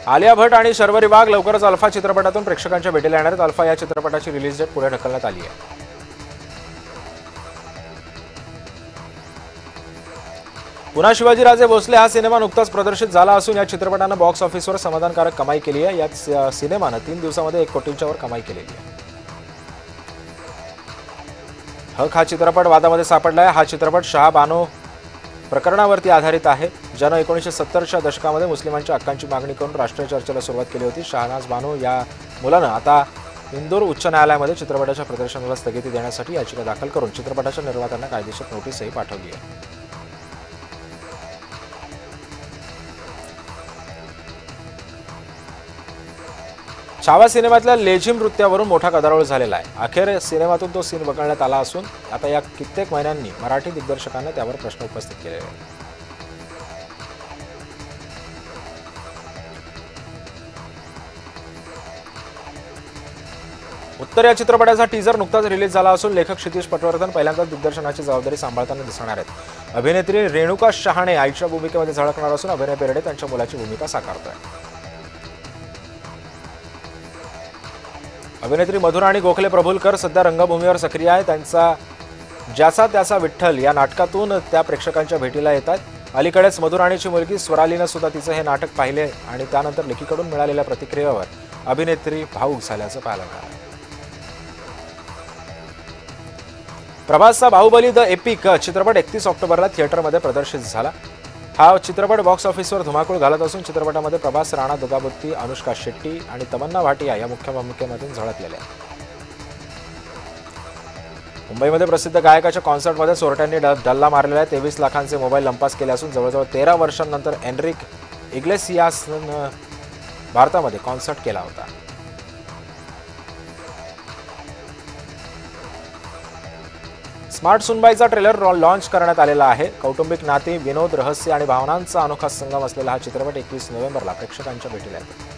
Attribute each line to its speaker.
Speaker 1: आलिया भट्ट आणि शर्वरी वाघ लवकरच अल्फा चित्रपटातून प्रेक्षकांच्या भेटीला येणार आहेत। अल्फा या चित्रपटाची रिलीज डेट पुढे ढकलण्यात आली आहे। पुन्हा शिवाजीराजे भोसले हा सिनेमा नुकताच प्रदर्शित झाला असून या चित्रपटाने बॉक्स ऑफिसवर समाधानकारक कमाई केली आहे। या सिनेमाने 3 दिवसांमध्ये 1 कोटींच्या वर कमाई केलेली आहे। हक हा चित्रपट वादामध्ये सापडला आहे। हा चित्रपट शहाबानो प्रकरणावरती आधारित आहे, ज्याने 1970च्या दशकामध्ये मुस्लिमांच्या हक्कांची मागणी करून राष्ट्रीय चर्चेला सुरुवात केली होती। शहनाज बानो या मुलानं आता इंदोर उच्च न्यायालयामध्ये चित्रपटाच्या प्रदर्शनाला स्थगिती देण्यासाठी याचिका दाखल करून चित्रपटाच्या निर्मात्यांना कायदेशीर नोटीसही पाठवली आहे। छावा सिनेमातल्या लेझिम नृत्यावरून मोठा गदारोळ झालेला आहे। अखेर सिनेमातून तो सीन वगळण्यात आला असून आता या कित्येक महिन्यांनी मराठी दिग्दर्शकांना त्यावर प्रश्न उपस्थित केले आहेत। उत्तर या चित्रपटाचा टीजर नुकताच रिलीज झाला असून लेखक क्षितिज पटवर्धन पहिल्यांदाच दिग्दर्शनाची जबाबदारी सांभाळताना दिसणार आहेत। अभिनेत्री रेणुका शहाणे आईच्या भूमिकेमध्ये झळकणार असून अभिनय बेर्डे त्यांच्या मुलाची भूमिका साकारतोय। अभिनेत्री मधुराणी गोखले प्रभुलकर सध्या रंगभूमीवर सक्रिय आहे। त्यांचा ज्याचा त्याचा विठ्ठल या नाटकातून त्या प्रेक्षकांच्या भेटीला येतात। अलीकडेच मधुराणीची मुलगी स्वरालीनं सुद्धा तिचं हे नाटक पाहिले आणि त्यानंतर लेखीकडून मिळालेल्या प्रतिक्रियेवर अभिनेत्री भावूक झाल्याचं पाहायला मिळालं। प्रभासचा बाहुबली द एपिक चित्रपट 31 ऑक्टोबरला थिएटरमध्ये प्रदर्शित झाला। हा चित्रपट बॉक्स ऑफिसवर धुमाकूळ घालत असून चित्रपटामध्ये प्रभास, राणा दुगाबुत्ती, अनुष्का शेट्टी आणि तमन्ना भाटिया या मुख्य भूमिकेमधून झळकलेल्या आहेत। मुंबईमध्ये प्रसिद्ध गायकाच्या कॉन्सर्टमध्ये चोरट्यांनी डल्ला मारलेल्या 23 लाखांचे मोबाईल लंपास केले असून जवळजवळ 13 वर्षांनंतर एनरिक इग्लेसियासनं भारतामध्ये कॉन्सर्ट केला होता। स्मार्ट सुनबाईचा ट्रेलर लॉन्च करण्यात आलेला आहे। कौटुंबिक नाती, विनोद, रहस्य आणि भावनांचा अनोखा संगम असलेला हा चित्रपट 21 नोव्हेंबरला प्रेक्षकांच्या भेटीला येतो।